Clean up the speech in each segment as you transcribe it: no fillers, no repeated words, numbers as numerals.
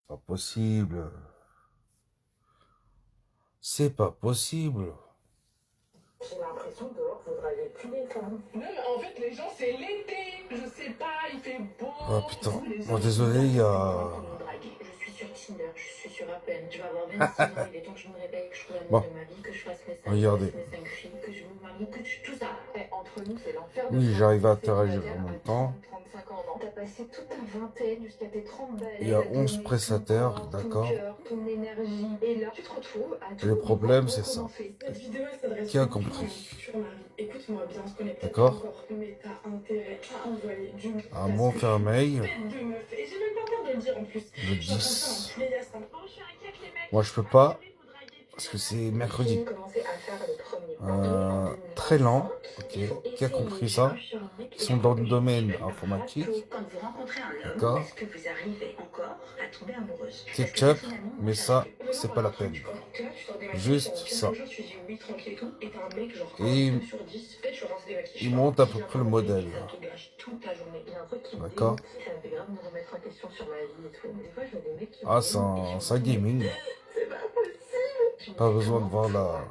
Pas possible. C'est pas possible. J'ai l'impression que dehors, vous draguez plus les femmes. Non, mais en fait, les gens, c'est l'été. Je sais pas, il fait beau. Ah putain. Vous, les Bon, hommes, désolé, il y a... Pour me draguer. Je suis sur Tinder, je suis sur Appen. Je vais avoir 26 ans, il est temps que je me réveille, que je trouve l'amour Bon, de ma vie, que je fasse mes 5 regardez. mes 5 filles, que je me marie, tout ça. Et entre nous, c'est l'enfer de Oui, femme. j'arrive à C'est interagir célibataire en même à temps. 35 ans, non. T'as passé toute ta vingtaine jusqu'à tes 30 balais. Il y a 11 prestataires, ton d'accord. cœur, ton énergie. Et là, tu te retrouves à tout Le problème, devoir c'est ça. recommencer. Cette vidéo, elle s'adresse Qui a surtout à mon compris? futur mari. Écoute-moi bien, on se connaît peut-être D'accord. encore, mais t'as intérêt à envoyer du Un bon fait un mail. de meuf. Et j'ai même pas peur de le dire en plus. Le Je suis en train de faire 10. un playas, hein. Bon, je suis inquiète, les mecs. Moi, je peux pas. Parce que c'est mercredi. Commencer à faire les premiers pas. Très lent. Ok. Qui a compris ça? Qui sont dans le domaine informatique. Quand vous rencontrez un homme, D'accord. est-ce que vous arrivez encore à tomber amoureuse? Ketchup. Mais ça, c'est pas la peine. Juste ça. Et il monte à peu près le modèle. D'accord. Ah, c'est un gaming. Pas besoin de voir la...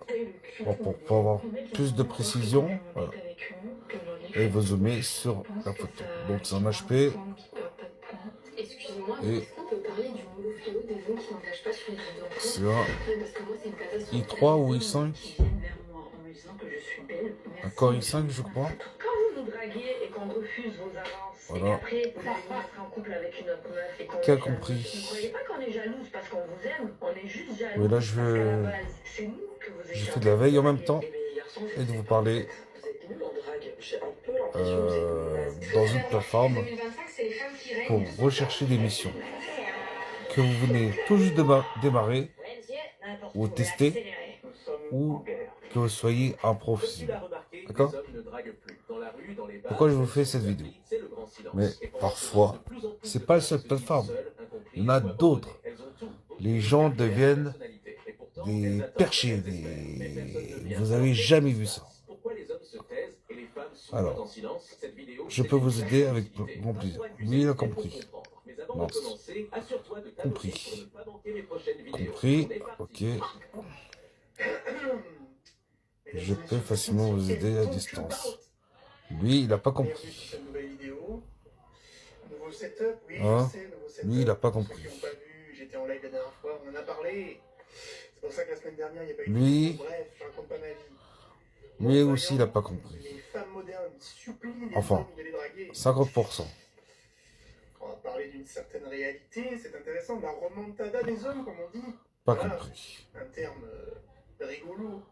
Bon, pour avoir plus de précision, voilà. Et vous zoomez sur la photo. Donc c'est un HP. Et c'est un i3 ou i5. Un Core i5, je crois. Voilà. Qui a compris? Oui, là, je fais de la veille en même temps et de vous parler dans une plateforme pour rechercher des missions que vous venez tout juste de démarrer ou tester ou que vous soyez un professionnel. D'accord? Pourquoi je vous fais cette vidéo? Mais parfois, c'est pas la seule plateforme. Il y en a d'autres. Les gens deviennent des perchés. Vous avez jamais vu ça. Alors, je peux vous aider avec mon plaisir. Lui, il a compris. Non. Compris. Compris. Ok. Je peux facilement vous aider à distance. Lui, il n'a pas compris. Hein? Lui, il n'a pas compris. J'étais en live la dernière fois, on en a parlé. C'est pour ça que la semaine dernière, il n'y a pas eu lui, de... Bref, je raconte pas ma vie. Lui aussi, il n'a pas compris. Les femmes modernes supplient les Enfin, hommes de les draguer. 50%. On va parler d'une certaine réalité, c'est intéressant, la remontada des hommes, comme on dit. Pas Voilà, compris. un terme rigolo.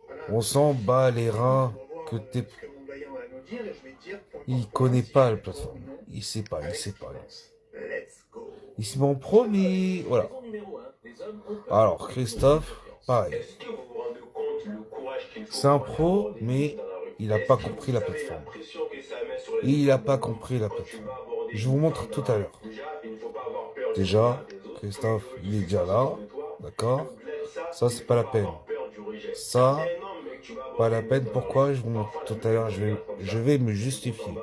Voilà. On s'en bat les reins que t'es... Ce que mon doyen a à nous dire, et je vais te dire point Il par point, connaît si pas j'ai la raison plateforme. ou non, Il sait pas, il avec sait ce qu'il pas. pense. Let's go. Il se met en premier. Voilà. Alors, Christophe, pareil. C'est un pro, mais il n'a pas compris la plateforme. Il n'a pas compris la plateforme. Je vous montre tout à l'heure. Déjà, Christophe, il est déjà là. D'accord? Ça, c'est pas la peine. Ça, pas la peine. Pourquoi? Je vous montre tout à l'heure. Je vais me justifier.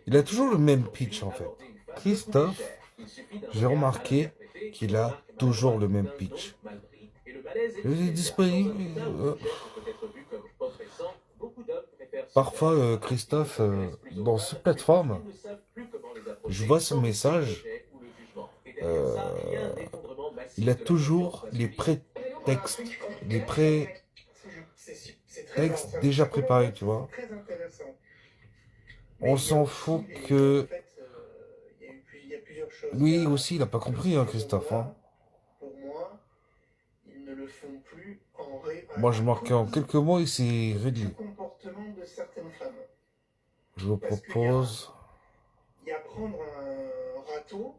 Il a toujours le même pitch, en fait. Christophe, j'ai remarqué qu'il a toujours le même pitch. Il est disponible. Parfois, Christophe, dans cette plateforme, je vois son message. Il a toujours les prétextes, les prétextes déjà préparés, tu vois. On s'en fout que... Lui aussi, il n'a pas compris, hein, Christophe. Hein. Moi, je marquais en quelques mots et c'est réglé. Je vous propose...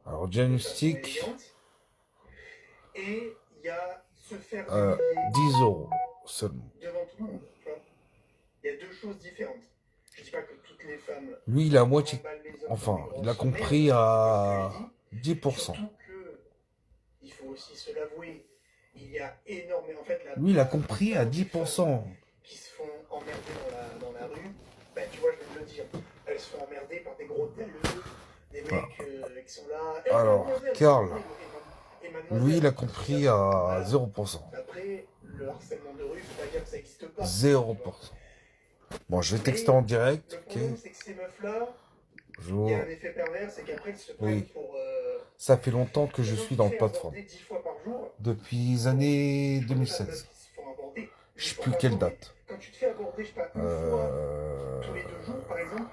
Alors, diagnostic... 10 € seulement. Il y a deux choses différentes. Je dis pas que toutes les femmes... Lui, il a moitié... Enfin, il a compris à 10%. Il faut aussi se l'avouer. Il y a énormément... En fait, lui, il a compris à 10%. Qui se font emmerder dans la rue. Ben, tu vois, je vais te le dire. elles se font emmerder par des gros telleux, des Voilà. mecs qui sont là. Alors, mademoiselle, Karl, et mademoiselle, lui, il a compris à voilà. 0%. Après, le harcèlement de rue, faut pas dire que ça n'existe pas. 0%. Bon, je vais texter en direct, Le ok? problème, c'est que ces meufs-là, il y a Bonjour. un effet pervers, c'est qu'après, elles se prennent Oui. pour. Ça fait longtemps que je des gens suis qui dans se le font plateforme. aborder 10 fois par jour. Depuis les années Des meufs 2016. qui se font aborder Je 10 sais fois plus par quelle jour, mais date. quand tu te fais aborder, je sais pas, une fois tous les 2 jours, par exemple,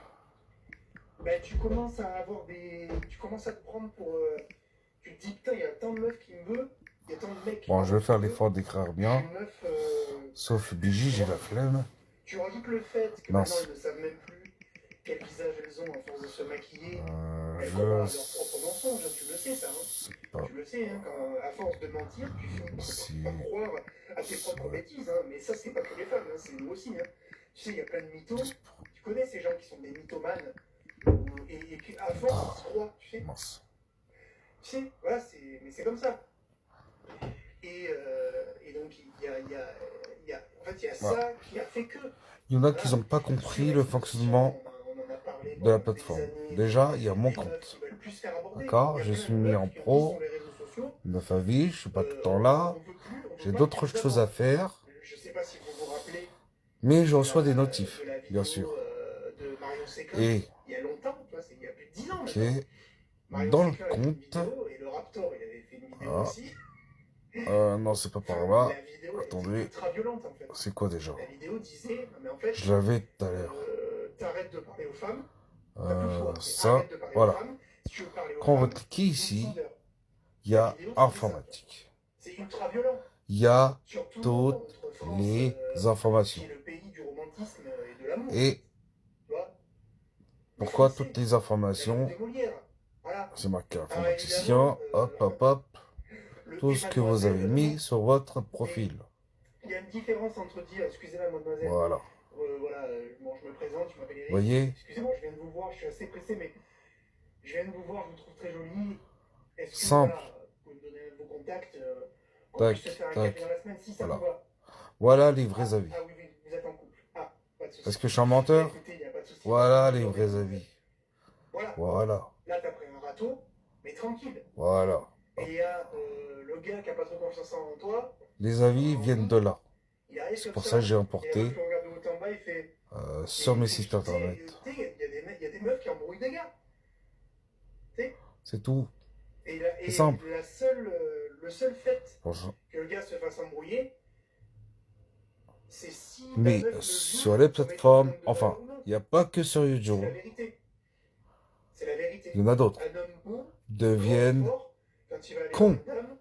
ben, tu commences à avoir des. Tu commences à te prendre pour. Tu te dis, putain, il y a tant de meufs qui me veulent, il y a tant de mecs qui Bon, me je vais faire veulent. l'effort d'écrire Je bien. suis une meuf. Sauf Bigi, j'ai la flemme. Tu rajoutes le fait que Mince. maintenant, elles ne savent même plus quel visage elles ont à force de se maquiller. Elles Je croient à leur propre mensonge, hein, tu le sais, ça. Hein. sais pas Tu le sais, hein, quand, à force de mentir, tu finis si. par croire à tes propres Ouais. bêtises. Hein. Mais ça, c'est pas que les femmes, hein, c'est nous aussi. Hein. Tu sais, il y a plein de mythos. Tu connais ces gens qui sont des mythomanes et puis à force, ils se croient, tu sais. Mince. Tu sais, voilà, mais c'est comme ça. Et donc, en fait, il y a Voilà. ça qui a fait que. Il y en a qui n'ont pas compris le fonctionnement de la plateforme. Déjà, il y a mon compte. D'accord, je suis mis en pro, meuf à vie, je suis pas tout le temps là. J'ai d'autres choses à faire, Je sais pas si vous vous rappelez. mais je reçois des notifs, bien sûr. De Marion Séquin, Et, il y a longtemps, tu vois, c'est il y a plus de 10 ans. ok, maintenant. Marion dans le Séquin avait fait une compte, vidéo, et le Raptor, il avait fait une vidéo Ah. aussi. non, c'est pas par là. La vidéo Attendez. était ultra violente en fait. C'est quoi déjà? La vidéo disait, non, mais en fait, Je l'avais tout à l'heure. t'arrêtes de parler aux femmes. T'as plus le choix, mais Ça, arrête de parler aux voilà. femmes. Si tu veux parler aux Quand on va femmes, cliquer ici, 12 heures. il y a informatique. C'est ultra violent. Il y a Surtout toutes entre France, les qui informations. est le pays du romantisme et de l'amour. Et Tu vois. pourquoi Les Français, toutes les la informations? langue de Molière. Voilà. C'est marqué Alors, informaticien, hop, hop, hop. Tout Et ce que vous avez mademoiselle, mis sur votre profil. il y a une différence entre dire, excusez-moi mademoiselle, Voilà. voilà, bon, je me présente, je m'appelle Eric. Vous voyez? Excusez-moi, je viens de vous voir, je suis assez pressé, mais je viens de vous voir, je vous trouve très jolie. Est-ce que Simple. voilà, vous pouvez me donner un de vos contacts, qu'on Tac, puisse se faire un tac. café dans la semaine, si ça Voilà. vous va. Voilà les vrais avis. Ah oui, oui, vous êtes en couple. Ah, pas de souci. Parce que je suis un menteur? Écoutez, il y a pas de souci. Voilà les vrais avis. Voilà. Voilà. Là, t'as pris un râteau, mais tranquille. Voilà. Et il y a le gars qui a pas trop confiance en toi. Les avis viennent de là. Il arrive C'est comme pour ça que j'ai Et importé là, tu regardes de haut en bas, il fait. sur mes Mais sites tu sais, internet. tu sais, il y a des meufs qui embrouillent des gars. Tu sais. C'est tout. Et, C'est simple. le seul fait Bonjour. que le gars se fasse embrouiller, c'est si. la Mais meuf le sur juge les pour plateformes, mettre une enfin, ou non. il n'y a pas que sur C'est YouTube. la vérité. C'est la vérité. Il y en a d'autres. Un homme beau, Deviennent, fort, quand il va aller cons. voir une dame,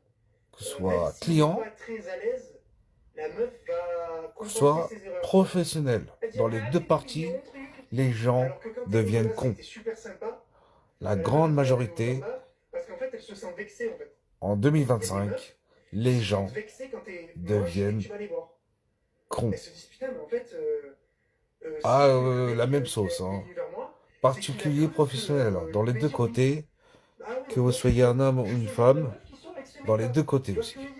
que ce même soit s'il est client, pas très à l'aise, la meuf va que ce compenser soit ses erreurs. professionnel. Elle dit, Dans les ah, deux mais parties, c'est mon truc. les gens Alors que quand t'es deviennent là, cons. c'était super sympa. La La grande meuf, majorité, elle est au combat, parce qu'en fait, elle se sent vexée, en fait. en 2025, les Elles se gens sentent vexées quand t'es deviennent moche et que tu vas les voir. cons. Elles se disent, putain, mais en fait. Ah, si le mec, la même qui sauce, est hein. venu vers moi, Particulier, professionnel, dans les deux côtés, ah ouais, que vous soyez un homme ou une je suis femme, une meuf qui sort avec ses dans les méthodes. deux Tu côtés vois ce aussi. que je veux dire?